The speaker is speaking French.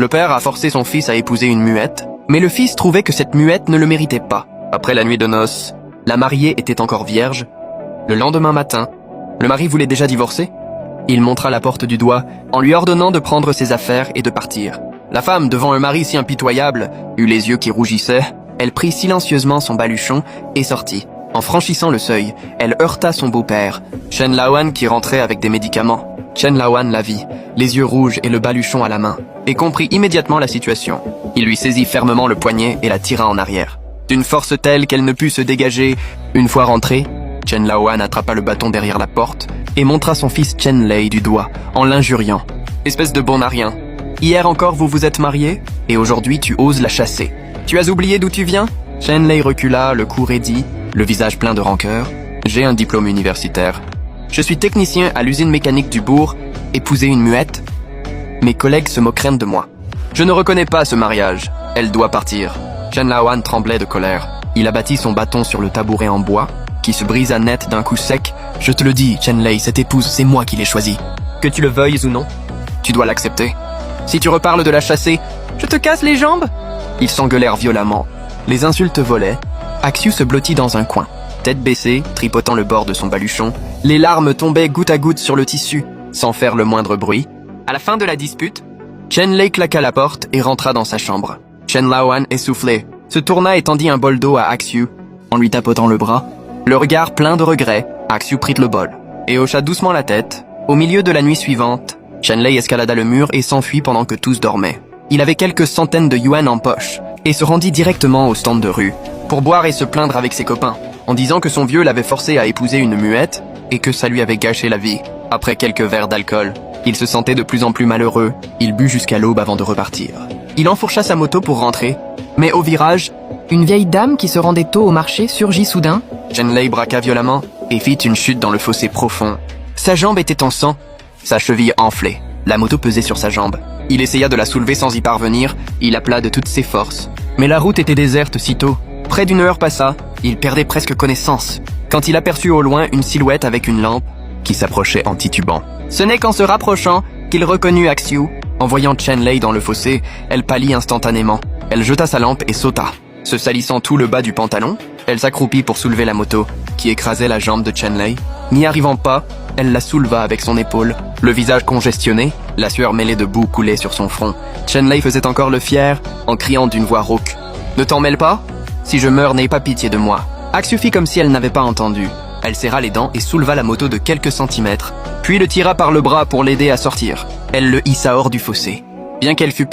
Le père a forcé son fils à épouser une muette, mais le fils trouvait que cette muette ne le méritait pas. Après la nuit de noces, la mariée était encore vierge. Le lendemain matin, le mari voulait déjà divorcer. Il montra la porte du doigt en lui ordonnant de prendre ses affaires et de partir. La femme, devant un mari si impitoyable, eut les yeux qui rougissaient. Elle prit silencieusement son baluchon et sortit. En franchissant le seuil, elle heurta son beau-père, Chen Laoan, qui rentrait avec des médicaments. Chen Laoan la vit, les yeux rouges et le baluchon à la main, et comprit immédiatement la situation. Il lui saisit fermement le poignet et la tira en arrière. D'une force telle qu'elle ne put se dégager. Une fois rentrée, Chen Laoan attrapa le bâton derrière la porte et montra son fils Chen Lei du doigt, en l'injuriant. « Espèce de bon à rien. Hier encore vous vous êtes mariés, et aujourd'hui tu oses la chasser. Tu as oublié d'où tu viens ?» Chen Lei recula, le cou raidi, le visage plein de rancœur. « J'ai un diplôme universitaire. Je suis technicien à l'usine mécanique du bourg. Épouser une muette? Mes collègues se moqueraient de moi. Je ne reconnais pas ce mariage. Elle doit partir. » Chen Laoan tremblait de colère. Il abattit son bâton sur le tabouret en bois, qui se brisa net d'un coup sec. « Je te le dis, Chen Lei, cette épouse, c'est moi qui l'ai choisie. Que tu le veuilles ou non, tu dois l'accepter. Si tu reparles de la chasser, je te casse les jambes !» Ils s'engueulèrent violemment. Les insultes volaient. Axiu se blottit dans un coin. Tête baissée, tripotant le bord de son baluchon, les larmes tombaient goutte à goutte sur le tissu, sans faire le moindre bruit. À la fin de la dispute, Chen Lei claqua la porte et rentra dans sa chambre. Chen Laoan, essoufflé, se tourna et tendit un bol d'eau à Axiu, en lui tapotant le bras. Le regard plein de regret, Axiu prit le bol et hocha doucement la tête. Au milieu de la nuit suivante, Chen Lei escalada le mur et s'enfuit pendant que tous dormaient. Il avait quelques centaines de yuan en poche et se rendit directement au stand de rue pour boire et se plaindre avec ses copains, en disant que son vieux l'avait forcé à épouser une muette et que ça lui avait gâché la vie. Après quelques verres d'alcool, il se sentait de plus en plus malheureux. Il but jusqu'à l'aube avant de repartir. Il enfourcha sa moto pour rentrer, mais au virage, Une vieille dame qui se rendait tôt au marché surgit soudain. Chen Lei braqua violemment et fit une chute dans le fossé profond. Sa jambe était en sang, sa cheville enflée. La moto pesait sur sa jambe. Il essaya de la soulever sans y parvenir, il appela de toutes ses forces. Mais la route était déserte sitôt. Près d'une heure passa, il perdait presque connaissance, quand il aperçut au loin une silhouette avec une lampe qui s'approchait en titubant. Ce n'est qu'en se rapprochant qu'il reconnut Axiu. En voyant Chen Lei dans le fossé, elle pâlit instantanément. Elle jeta sa lampe et sauta. Se salissant tout le bas du pantalon, elle s'accroupit pour soulever la moto, qui écrasait la jambe de Chen Lei. N'y arrivant pas, elle la souleva avec son épaule. Le visage congestionné, la sueur mêlée de boue coulait sur son front. Chen Lei faisait encore le fier, en criant d'une voix rauque. « Ne t'en mêle pas? Si je meurs, n'aie pas pitié de moi. » Axiu fit comme si elle n'avait pas entendu. Elle serra les dents et souleva la moto de quelques centimètres, puis le tira par le bras pour l'aider à sortir. Elle le hissa hors du fossé. Bien qu'elle fût petite,